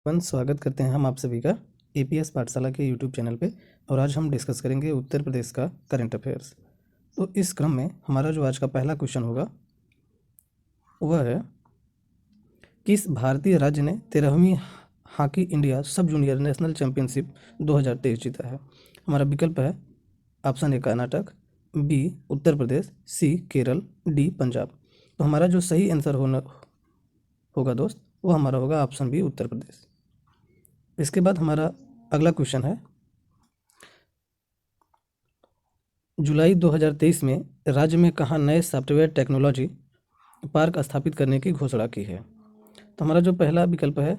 स्वागत करते हैं हम आप सभी का एपीएस पाठशाला के यूट्यूब चैनल पे। और आज हम डिस्कस करेंगे उत्तर प्रदेश का करंट अफेयर्स। तो इस क्रम में हमारा जो आज का पहला क्वेश्चन होगा वह है, किस भारतीय राज्य ने 13वीं hockey India sub junior national championship 2023 जीता है। हमारा विकल्प है option A Karnataka, B Uttar Pradesh, C Kerala, D Punjab. तो हमारा जो सही आंसर होगा दोस्त वो हमारा होगा ऑप्शन बी उत्तर प्रदेश। इसके बाद हमारा अगला क्वेश्चन है, जुलाई 2023 में राज्य में कहाँ नए सॉफ्टवेयर टेक्नोलॉजी पार्क स्थापित करने की घोषणा की है। तो हमारा जो पहला विकल्प है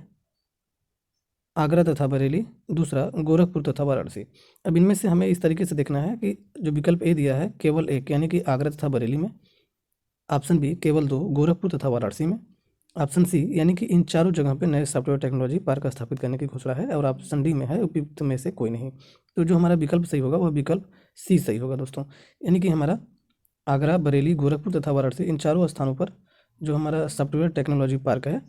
आगरा तथा बरेली, दूसरा गोरखपुर तथा वाराणसी। अब इनमें से हमें इस तरीके से देखना है कि जो विकल्प ए दिया है केवल एक यानी कि आगरा तथा बरेली में, ऑप्शन बी केवल दो गोरखपुर तथा वाराणसी में, ऑप्शन सी यानी कि इन चारों जगह पे नए सॉफ्टवेयर टेक्नोलॉजी पार्क स्थापित करने की घोषणा है, और ऑप्शन डी में है उपयुक्त में से कोई नहीं। तो जो हमारा विकल्प सही होगा वह विकल्प सी सही होगा दोस्तों, यानी कि हमारा आगरा, बरेली, गोरखपुर तथा वाराणसी इन चारों स्थानों पर जो हमारा सॉफ्टवेयर टेक्नोलॉजी पार्क है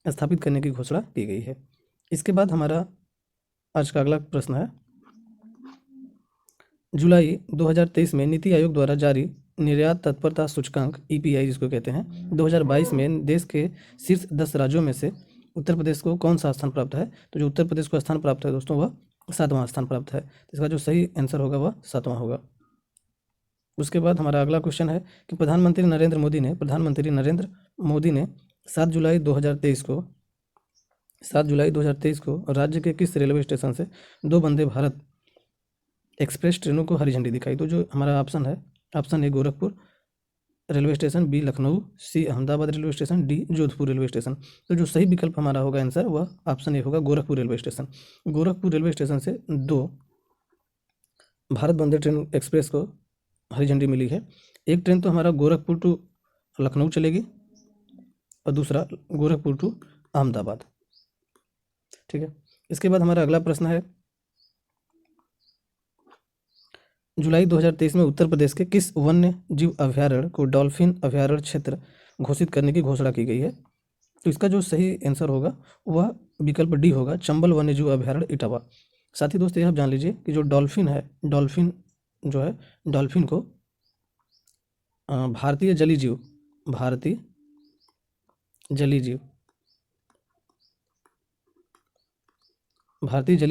स्थापित करने की घोषणा की गई है। इसके बाद हमारा आज का अगला प्रश्न है, जुलाई 2023 में नीति आयोग द्वारा जारी निर्यात तत्परता सूचकांक ईपीआई जिसको कहते हैं 2022 में देश के शीर्ष 10 राज्यों में से उत्तर प्रदेश को कौन सा स्थान प्राप्त है। तो जो उत्तर प्रदेश को स्थान प्राप्त है दोस्तों वह 7वां स्थान प्राप्त है। इसका जो सही आंसर होगा वह 7वां होगा। उसके बाद हमारा अगला क्वेश्चन है कि प्रधानमंत्री नरेंद्र मोदी ने 7 जुलाई 2023 को राज्य के किस रेलवे स्टेशन से 2 वंदे भारत एक्सप्रेस ट्रेनों को हरी झंडी दिखाई। तो जो हमारा ऑप्शन है, option A Gorakhpur railway station, B Lucknow, C Ahmedabad railway station, D Jodhpur railway station. तो जो सही विकल्प हमारा होगा आंसर वह ऑप्शन ए होगा Gorakhpur railway station. Gorakhpur railway station से 2 भारत वंदे ट्रेन एक्सप्रेस को हरी झंडी मिली है। एक ट्रेन तो हमारा गोरखपुर टू लखनऊ चलेगी और दूसरा गोरखपुर टू अहमदाबाद। ठीक है। इसके बाद हमारा अगला प्रश्न है, जुलाई 2023 में उत्तर प्रदेश के किस वन्य जीव अभयारण्य को डॉल्फिन अभयारण्य क्षेत्र घोषित करने की घोषणा की गई है। तो इसका जो सही आंसर होगा वह विकल्प डी होगा, चंबल वन्य जीव अभयारण्य इटावा। साथ ही दोस्तों ये आप जान लीजिए कि जो डॉल्फिन है, डॉल्फिन जो है, डॉल्फिन को भारतीय जलीय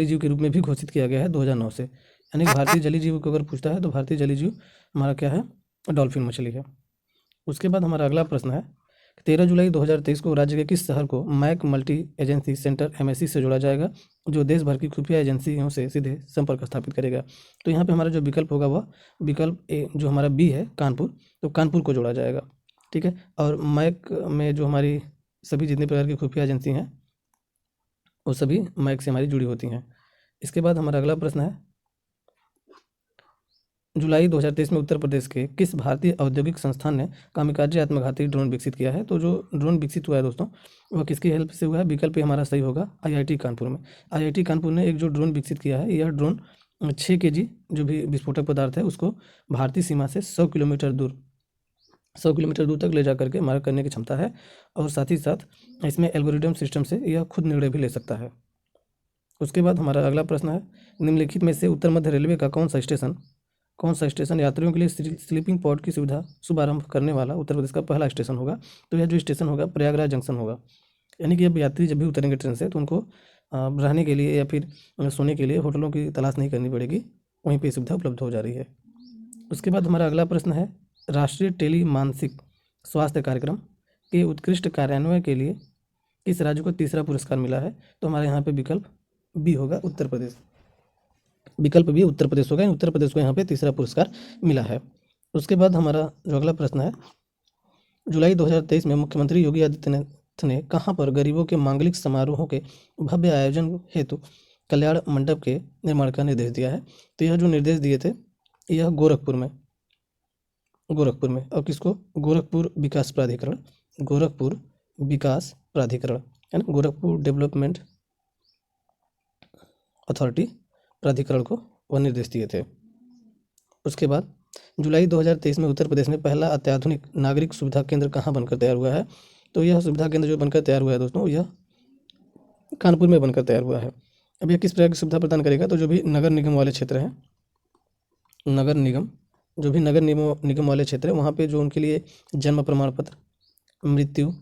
जीव के रूप में भी घोषित किया गया है 2009 से। यानी कि भारतीय जलीय जीव को अगर पूछता है तो भारतीय जलीय जीव हमारा क्या है, डॉल्फिन मछली है। उसके बाद हमारा अगला प्रश्न है, 13 जुलाई 2023 को राज्य के किस शहर को MAC multi agency centre MSC से जोड़ा जाएगा, जो देश भर की खुफिया एजेंसियों से सीधे संपर्क स्थापित करेगा। तो यहाँ पे हमारा जो विकल्प होगा वह विकल्प ए जो हमारा बी है कानपुर, तो कानपुर को जोड़ा जाएगा। ठीक है। और मैक में जो हमारी सभी जितने प्रकार की खुफिया एजेंसी हैं वो सभी मैक से हमारी जुड़ी होती हैं। इसके बाद हमारा अगला प्रश्न है, जुलाई 2023 में उत्तर प्रदेश के किस भारतीय औद्योगिक संस्थान ने कामिकाजे आत्मघाती ड्रोन विकसित किया है। तो जो ड्रोन विकसित हुआ है दोस्तों वह किसकी हेल्प से हुआ है, विकल्प हमारा सही होगा आईआईटी कानपुर में। आईआईटी कानपुर ने एक जो ड्रोन विकसित किया है, यह ड्रोन 6 kg जो भी विस्फोटक पदार्थ है उसको भारतीय सीमा से 100 किलोमीटर दूर तक ले जा करके मार करने की क्षमता है, और साथ ही साथ इसमें एल्गोरिदम सिस्टम से यह खुद निर्णय भी ले सकता है। उसके बाद हमारा अगला प्रश्न है, निम्नलिखित में से उत्तर मध्य रेलवे का कौन सा स्टेशन यात्रियों के लिए स्लीपिंग पॉड की सुविधा शुभारंभ करने वाला उत्तर प्रदेश का पहला स्टेशन होगा। तो यह जो स्टेशन होगा प्रयागराज जंक्शन होगा। यानी कि अब यात्री जब भी उतरेंगे ट्रेन से तो उनको रहने के लिए या फिर सोने के लिए होटलों की तलाश नहीं करनी पड़ेगी, वहीं पर सुविधा उपलब्ध हो जा रही है। उसके बाद हमारा अगला प्रश्न है, राष्ट्रीय टेली मानसिक स्वास्थ्य कार्यक्रम के उत्कृष्ट कार्यान्वयन के लिए किस राज्य को तीसरा पुरस्कार मिला है। तो हमारे यहाँ पे विकल्प बी होगा उत्तर प्रदेश, विकल्प बी उत्तर प्रदेश होगा। उत्तर प्रदेश को यहाँ पे तीसरा पुरस्कार मिला है। उसके बाद हमारा जो अगला प्रश्न है, जुलाई 2023 में मुख्यमंत्री योगी आदित्यनाथ ने कहाँ पर गरीबों के मांगलिक समारोहों के भव्य आयोजन हेतु कल्याण मंडप के निर्माण का निर्देश दिया है। तो यह जो निर्देश दिए थे यह गोरखपुर में, और किसको, गोरखपुर विकास प्राधिकरण है ना, गोरखपुर डेवलपमेंट अथॉरिटी प्राधिकरण को वह निर्देश दिए थे। उसके बाद जुलाई 2023 में उत्तर प्रदेश में पहला अत्याधुनिक नागरिक सुविधा केंद्र कहाँ बनकर तैयार हुआ है। तो यह सुविधा केंद्र जो बनकर तैयार हुआ है दोस्तों यह कानपुर में बनकर तैयार हुआ है। अब यह किस प्रकार की सुविधा प्रदान करेगा, तो जो भी नगर निगम वाले क्षेत्र हैं, नगर निगम जो भी नगर निगम वाले क्षेत्र है वहाँ पे जो उनके लिए जन्म प्रमाण पत्र, मृत्यु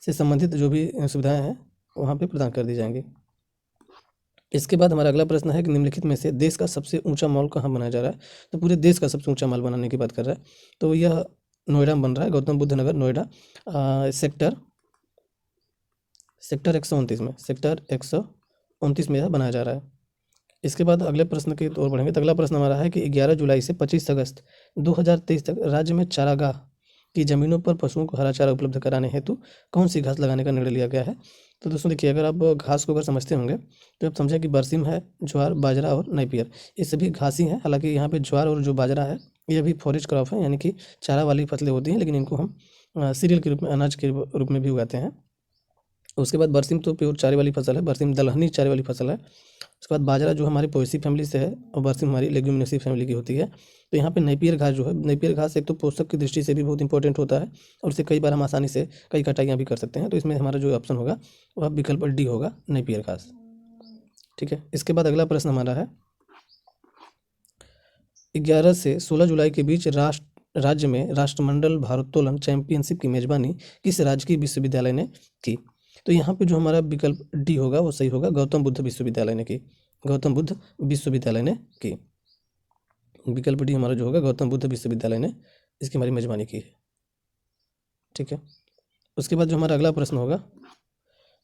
से संबंधित जो भी सुविधाएं हैं वहाँ पे प्रदान कर दी जाएंगी। इसके बाद हमारा अगला प्रश्न है कि निम्नलिखित में से देश का सबसे ऊंचा मॉल कहाँ बनाया जा रहा है, तो पूरे देश का सबसे ऊंचा मॉल बनाने की बात कर रहा है, तो यह नोएडा में बन रहा है, गौतम बुद्ध नगर नोएडा, सेक्टर 129 में, सेक्टर 129 में यह बनाया जा रहा है। इसके बाद अगले प्रश्न की ओर बढ़ेंगे, तो अगला प्रश्न हमारा है कि 11 जुलाई से 25 अगस्त 2023 तक राज्य में चारागाह की जमीनों पर पशुओं को हरा चारा उपलब्ध कराने हेतु कौन सी घास लगाने का निर्णय लिया गया है। तो दोस्तों देखिए, अगर आप घास को अगर समझते होंगे तो आप समझें कि बरसीम है, ज्वार, बाजरा और नेपियर, ये सभी घास ही हैं। हालांकि यहाँ पे ज्वार और जो बाजरा है ये भी फॉरेज क्रॉप है, यानी कि चारा वाली फसलें होती हैं, लेकिन इनको हम सीरियल के रूप में, अनाज के रूप में भी उगाते हैं। उसके बाद बरसीम तो प्योर चारे वाली फसल है, बरसीम दलहनी चारे वाली फसल है। उसके बाद बाजरा जो हमारी पोएसी फैमिली से है और बरसीम हमारी लेग्यूमिनेसी फैमिली की होती है। तो यहाँ पे नेपियर घास जो है, नेपियर घास एक तो पोषक की दृष्टि से भी बहुत इंपॉर्टेंट होता है और इसे कई बार हम आसानी से कई कटाइयाँ भी कर सकते हैं। तो इसमें हमारा जो ऑप्शन होगा वह विकल्प डी होगा, नेपियर घास। ठीक है, इसके बाद अगला प्रश्न हमारा है 11 से 16 जुलाई के बीच राज्य में राष्ट्रमंडल भारोत्तोलन चैंपियनशिप की मेजबानी किस राजकीय विश्वविद्यालय ने की। तो यहाँ पे जो हमारा विकल्प डी होगा वो सही होगा, गौतम बुद्ध विश्वविद्यालय ने की, गौतम बुद्ध विश्वविद्यालय ने की। विकल्प डी हमारा जो होगा, गौतम बुद्ध विश्वविद्यालय ने इसकी हमारी मेजबानी की है। ठीक है, उसके बाद जो हमारा अगला प्रश्न होगा,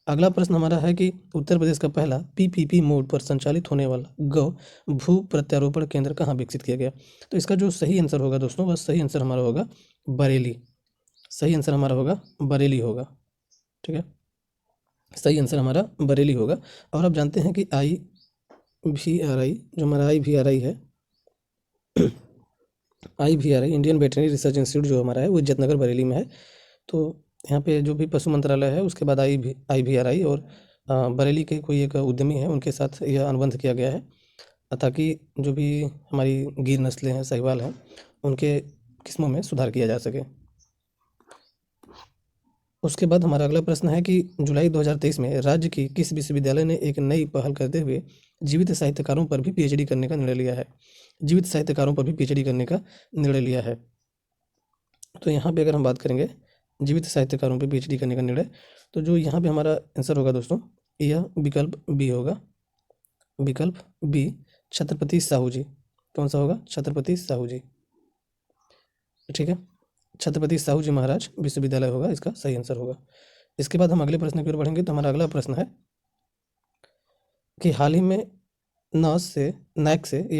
अगला प्रश्न हमारा है कि उत्तर प्रदेश का पहला पीपीपी मोड पर संचालित होने वाला गौ भू प्रत्यारोपण केंद्र कहाँ विकसित किया गया। तो इसका जो सही आंसर होगा दोस्तों, वह सही आंसर हमारा होगा बरेली, सही आंसर हमारा होगा बरेली होगा। ठीक है, सही आंसर हमारा बरेली होगा। और आप जानते हैं कि IVRI जो हमारा IVRI है, IVRI Indian veterinary research institute जो हमारा है वो इज्जतनगर बरेली में है। तो यहाँ पे जो भी पशु मंत्रालय है उसके बाद IVRI और बरेली के कोई एक उद्यमी है उनके साथ यह अनुबंध किया गया है, ताकि जो भी हमारी गिर नस्लें हैं, साहिवाल हैं, उनके किस्मों में सुधार किया जा सके। उसके बाद हमारा अगला प्रश्न है कि जुलाई 2023 में राज्य की किस विश्वविद्यालय ने एक नई पहल करते हुए जीवित साहित्यकारों पर भी PhD करने का निर्णय लिया है, जीवित साहित्यकारों पर भी PhD करने का निर्णय लिया है। तो यहाँ पे अगर हम बात करेंगे जीवित साहित्यकारों पे PhD करने का निर्णय, तो जो यहाँ पे हमारा आंसर होगा दोस्तों, यह विकल्प बी होगा, विकल्प बी, छत्रपति साहू जी। कौन सा होगा, छत्रपति साहू जी। ठीक है, छत्रपति साहू जी महाराज विश्वविद्यालय होगा, इसका सही आंसर होगा। इसके बाद हम अगले प्रश्न की ओर बढ़ेंगे, तो हमारा अगला प्रश्न है कि हाल ही में NAAC से A++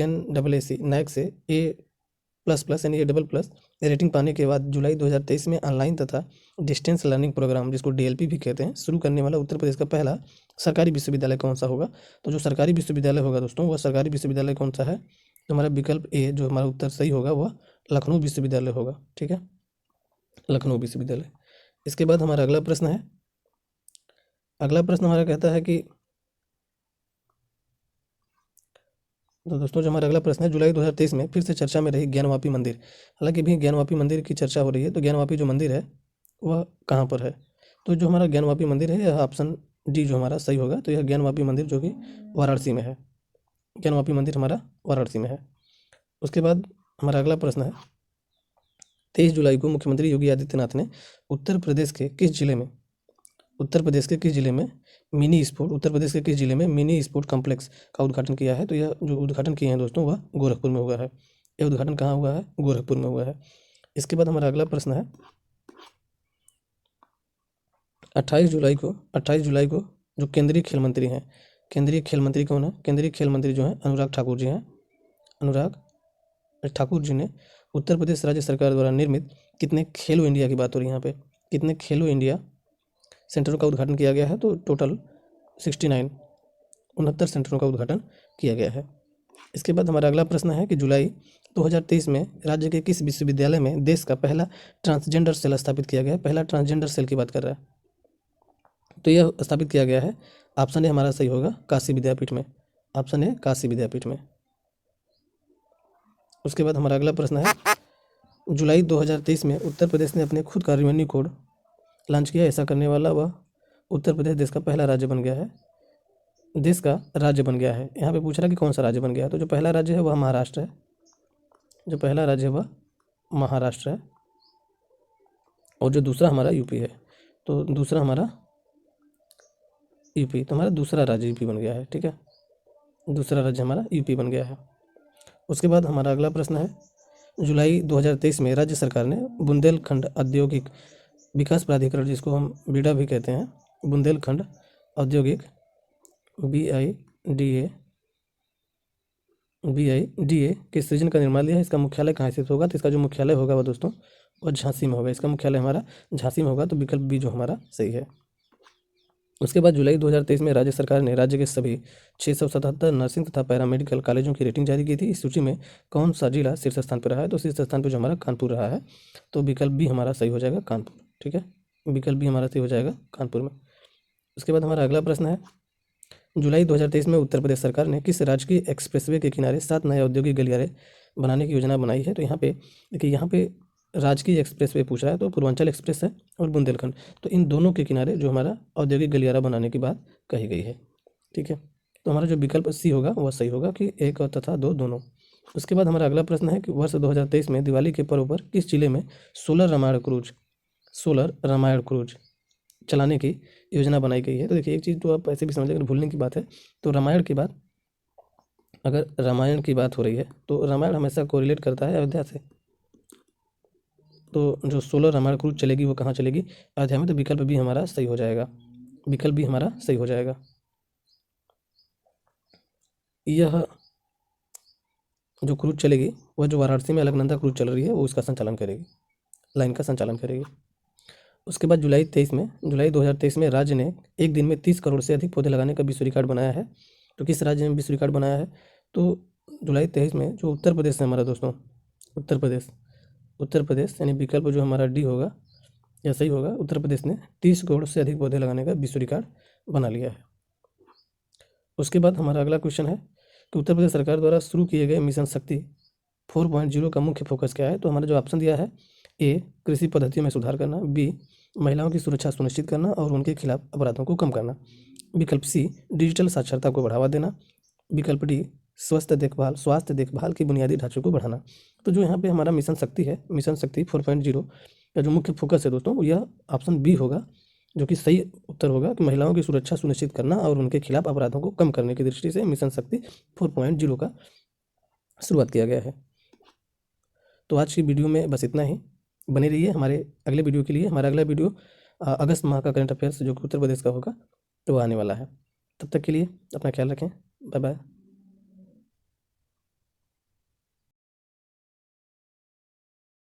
यानी A++ रेटिंग पाने के बाद जुलाई 2023 में ऑनलाइन तथा डिस्टेंस लर्निंग प्रोग्राम, जिसको DLP भी कहते हैं, शुरू करने वाला उत्तर प्रदेश का पहला सरकारी विश्वविद्यालय कौन सा होगा। तो जो सरकारी विश्वविद्यालय होगा दोस्तों, वह सरकारी विश्वविद्यालय कौन सा है, तो हमारा विकल्प ए जो हमारा उत्तर सही होगा वह लखनऊ विश्वविद्यालय होगा। ठीक है, लखनऊ विश्वविद्यालय। इसके बाद हमारा अगला प्रश्न है, अगला प्रश्न हमारा कहता है कि, तो दोस्तों जो हमारा अगला प्रश्न है, जुलाई 2023 में फिर से चर्चा में रही ज्ञानवापी मंदिर। हालांकि भी ज्ञानवापी मंदिर की चर्चा हो रही है, तो ज्ञानवापी जो मंदिर है वह कहाँ पर है। तो जो हमारा ज्ञानवापी मंदिर है, यह ऑप्शन डी जो हमारा सही होगा। तो यह ज्ञानवापी मंदिर जो कि वाराणसी में है, ज्ञानवापी मंदिर हमारा वाराणसी में है। उसके बाद हमारा अगला प्रश्न है, 23 जुलाई को मुख्यमंत्री योगी आदित्यनाथ ने उत्तर प्रदेश के किस जिले में उत्तर प्रदेश के किस जिले में मिनी स्पोर्ट कॉम्प्लेक्स का उद्घाटन किया है। तो यह जो उद्घाटन किए हैं दोस्तों वह गोरखपुर में हुआ है। यह उद्घाटन कहाँ हुआ है, गोरखपुर में हुआ है। इसके बाद हमारा अगला प्रश्न है, 28 जुलाई को जो केंद्रीय खेल मंत्री हैं, केंद्रीय खेल मंत्री कौन है, केंद्रीय खेल मंत्री जो हैं अनुराग ठाकुर जी हैं। अनुराग ठाकुर जी ने उत्तर प्रदेश राज्य सरकार द्वारा निर्मित कितने खेलो इंडिया की बात हो रही है यहाँ पे, कितने खेलो इंडिया सेंटरों का उद्घाटन किया गया है। तो टोटल 69 सेंटरों का उद्घाटन किया गया है। इसके बाद हमारा अगला प्रश्न है कि जुलाई 2023 में राज्य के किस विश्वविद्यालय में देश का पहला ट्रांसजेंडर सेल स्थापित किया गया है। पहला ट्रांसजेंडर सेल की बात कर रहा है, तो यह स्थापित किया गया है, ऑप्शन ए हमारा सही होगा, काशी विद्यापीठ में, ऑप्शन ए काशी विद्यापीठ में। उसके बाद हमारा अगला प्रश्न है, जुलाई 2023 में उत्तर प्रदेश ने अपने खुद का रेवेन्यू कोड लॉन्च किया, ऐसा करने वाला वह उत्तर प्रदेश देश का पहला राज्य बन गया है, देश का राज्य बन गया है। यहाँ पे पूछ रहा है कि कौन सा राज्य बन गया है, तो जो पहला राज्य है वह महाराष्ट्र है, जो पहला राज्य है वह महाराष्ट्र है, और जो दूसरा हमारा यूपी है, तो दूसरा हमारा यूपी, तो हमारा दूसरा राज्य यूपी बन गया है। ठीक है, दूसरा राज्य हमारा यूपी बन गया है। उसके बाद हमारा अगला प्रश्न है, जुलाई 2023 में राज्य सरकार ने बुंदेलखंड औद्योगिक विकास प्राधिकरण, जिसको हम बीडा भी कहते हैं, बुंदेलखंड औद्योगिक BIDA के सृजन का निर्णय लिया है। इसका मुख्यालय कहाँ स्थित होगा, तो इसका जो मुख्यालय होगा वह दोस्तों वह झांसी में होगा। इसका मुख्यालय हमारा झांसी में होगा, तो विकल्प बी जो हमारा सही है। उसके बाद जुलाई 2023 में राज्य सरकार ने राज्य के सभी 677 नर्सिंग तथा पैरामेडिकल कॉलेजों की रेटिंग जारी की थी। इस सूची में कौन सा जिला शीर्ष स्थान पर रहा है, तो शीर्ष स्थान पर जो हमारा कानपुर रहा है, तो विकल्प बी हमारा सही हो जाएगा कानपुर। ठीक है, विकल्प बी हमारा सही हो जाएगा कानपुर में। उसके बाद हमारा अगला प्रश्न है, जुलाई 2023 में उत्तर प्रदेश सरकार ने किस राजकीय एक्सप्रेसवे के किनारे 7 नए औद्योगिक गलियारे बनाने की योजना बनाई है, तो यहाँ पे देखिए, यहाँ पे राजकीय एक्सप्रेसवे पूछ रहा है, तो पूर्वांचल एक्सप्रेस है और बुंदेलखंड, तो इन दोनों के किनारे जो हमारा औद्योगिक गलियारा बनाने की बात कही गई है। ठीक है, तो हमारा जो विकल्प सी होगा वह सही होगा कि 1 तथा 2 दोनों। उसके बाद हमारा अगला प्रश्न है कि वर्ष 2023 में दिवाली के पर्व पर किस जिले में सोलर रामायण क्रूज चलाने की योजना बनाई गई है। तो देखिए, एक चीज़ तो आप ऐसे भी समझ, अगर भूलने की बात है तो रामायण की बात, अगर रामायण की बात हो रही है तो रामायण हमेशा कोरिलेट करता है अयोध्या से, तो जो सोलर रामायण क्रूज चलेगी वो कहाँ चलेगी, अयोध्या में, तो विकल्प भी हमारा सही हो जाएगा, विकल्प भी हमारा सही हो जाएगा। यह जो क्रूज चलेगी वह जो वाराणसी में अलकनंदा क्रूज चल रही है वो उसका संचालन करेगी, लाइन का संचालन करेगी। उसके बाद जुलाई 2023 में राज्य ने एक दिन में 30 करोड़ से अधिक पौधे लगाने का विश्व रिकॉर्ड बनाया है। तो किस राज्य ने विश्व रिकॉर्ड बनाया है, तो जुलाई 23 में जो उत्तर प्रदेश है हमारा दोस्तों, उत्तर प्रदेश यानी विकल्प जो हमारा डी होगा या सही होगा, उत्तर प्रदेश ने 30 करोड़ से अधिक पौधे लगाने का विश्व रिकॉर्ड बना लिया है। उसके बाद हमारा अगला क्वेश्चन है कि उत्तर प्रदेश सरकार द्वारा शुरू किए गए मिशन शक्ति 4.0 का मुख्य फोकस क्या है, तो हमारा जो ऑप्शन दिया है, ए कृषि पद्धतियों में सुधार करना, बी महिलाओं की सुरक्षा सुनिश्चित करना और उनके खिलाफ अपराधों को कम करना, विकल्प सी डिजिटल साक्षरता को बढ़ावा देना, विकल्प डी स्वास्थ्य देखभाल के बुनियादी ढांचे को बढ़ाना। तो जो यहाँ पे हमारा मिशन शक्ति है, मिशन शक्ति 4.0 का जो मुख्य फोकस है दोस्तों, यह ऑप्शन बी होगा, जो कि सही उत्तर होगा कि महिलाओं की सुरक्षा सुनिश्चित करना और उनके खिलाफ अपराधों को कम करने की दृष्टि से मिशन शक्ति 4.0 का शुरुआत किया गया है। तो आज की वीडियो में बस इतना ही, बने रहिए हमारे अगले वीडियो के लिए। हमारा अगला वीडियो अगस्त माह का करंट अफेयर्स जो कि उत्तर प्रदेश का होगा तो आने वाला है। तब तक के लिए अपना ख्याल रखें, बाय बाय।